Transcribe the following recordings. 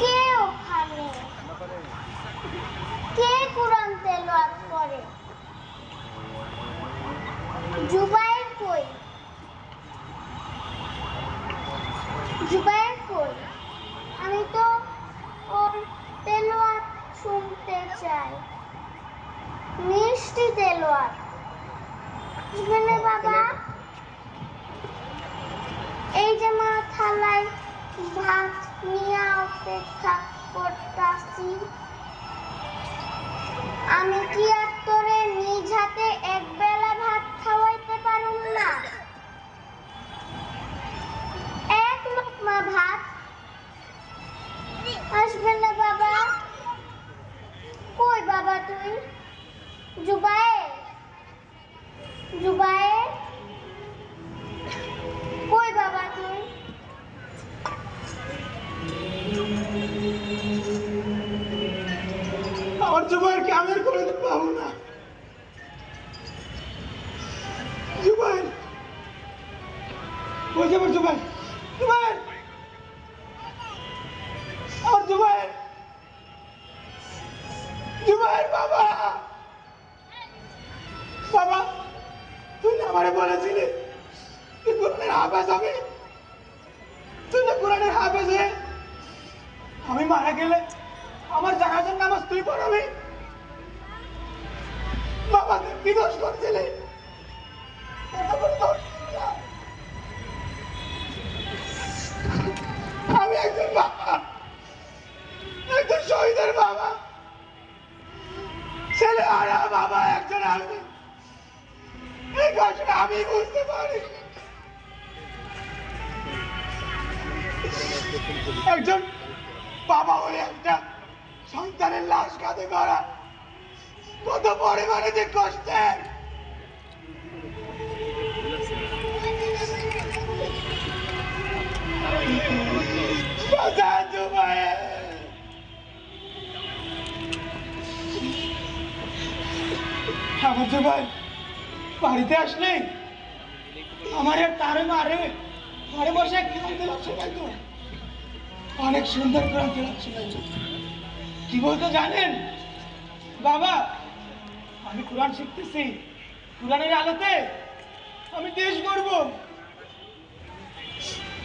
কে ওখানে? কে কুরআন তেলাওয়াত করে? জুবায়ের কই? জুবায়ের কই? আমি তো ওর তেলাওয়াত শুনতে চাই, মিষ্টি তেলাওয়াত। বুঝলে বাবা, এই যে মা থালায় ভাত নিয়ে অপেক্ষা করতাছি, আমি কি আর তোরে নিজ হাতে এক বেলা ভাত খাওয়াইতে পারুম না? এক লোকমা ভাত আসবে না বাবা? কই বাবা তুই? জুবায়ের, জুবায়ের কই বাবা তুই? আমার জুবাইরকে আমি আর কোনোদিন পাবো না। জুবাইর, ওই যে আমার জুবাইর, জুবাইর, আমার জুবাইর, জুবাইর বাবা, বাবা তুই না আমারে বলেছিলি তুই কোরআনের হাফেজ হবে, তুই না কোরআনের হাফেজ হয়ে আমি মারা গেলে আমার জানাজার নামাজ তুই পড়াবি। বাবা তুই কি দোষ করছিলি? আমি একজন বাবা, একজন শহীদের বাবা, ছেলে হারা বাবা একজন। আমি এই কষ্টটা আমি বুঝতে পারি। একজন বাবা হয়ে একটা সন্তানের লাশ কাঁধে করা কত পরিমাণে যে কষ্টের। আমার জুবাই বাড়িতে আসলে আমার তারে মারে ঘরে বসে কোরআন তেলাওয়াত শোনাইতো, অনেক সুন্দর কোরআন তেলাওয়াত শোনাইতো। কি বলতো জানেন বাবা? আমি কোরআন শিখতেছি, কোরআনের আলোতে আমি দেশ গড়ব।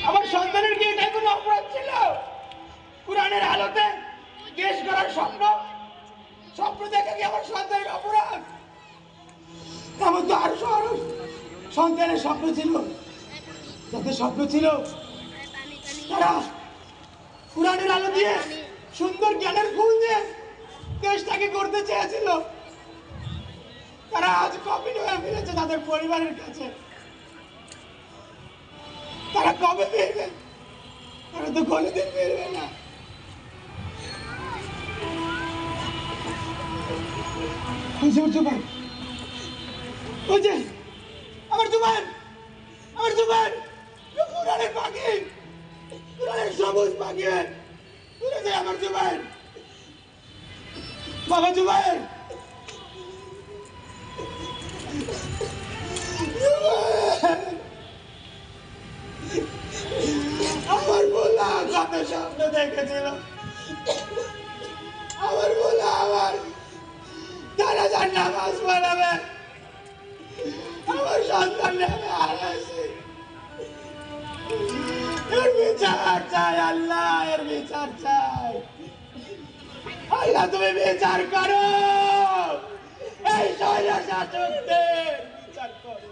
আমার সন্তানের কি এটাই কোনো অপরাধ ছিল? কোরআনের আলোতে দেশ গড়ার স্বপ্ন, স্বপ্ন দেখা কি আমার সন্তানের অপরাধ? আমার তো আরো সন্তানের স্বপ্ন ছিল, যাদের স্বপ্ন ছিল তারা কোরআনের আলো দিয়ে সুন্দর জ্ঞানের ফুল দিয়ে দেশটাকে করতে চেয়েছিল, তারা আজ কপিল হয়ে ফিরেছে তাদের পরিবারের কাছে। তারা কবে ফিরবে? তারা তো কোনোদিন ফিরবে না। জুবাইর, ওই যে আমার জুবাইর, আমার জুবাইর কোরআনের পাখি, কোরআনের সবুজ পাখি উড়ে যায় আমার জুবাইর। বাবা জুবাইর, আমার বলা কত স্বপ্ন দেখেছিল, আমার বলা আমার তারা যার নামাজ পড়াবে, আমার সন্তান নামে হারাইছে। এর বিচার চাই আল্লাহ, এর বিচার চাই আল্লাহ, তুমি বিচার করো, এই স্বৈর শাসকদের বিচার করো।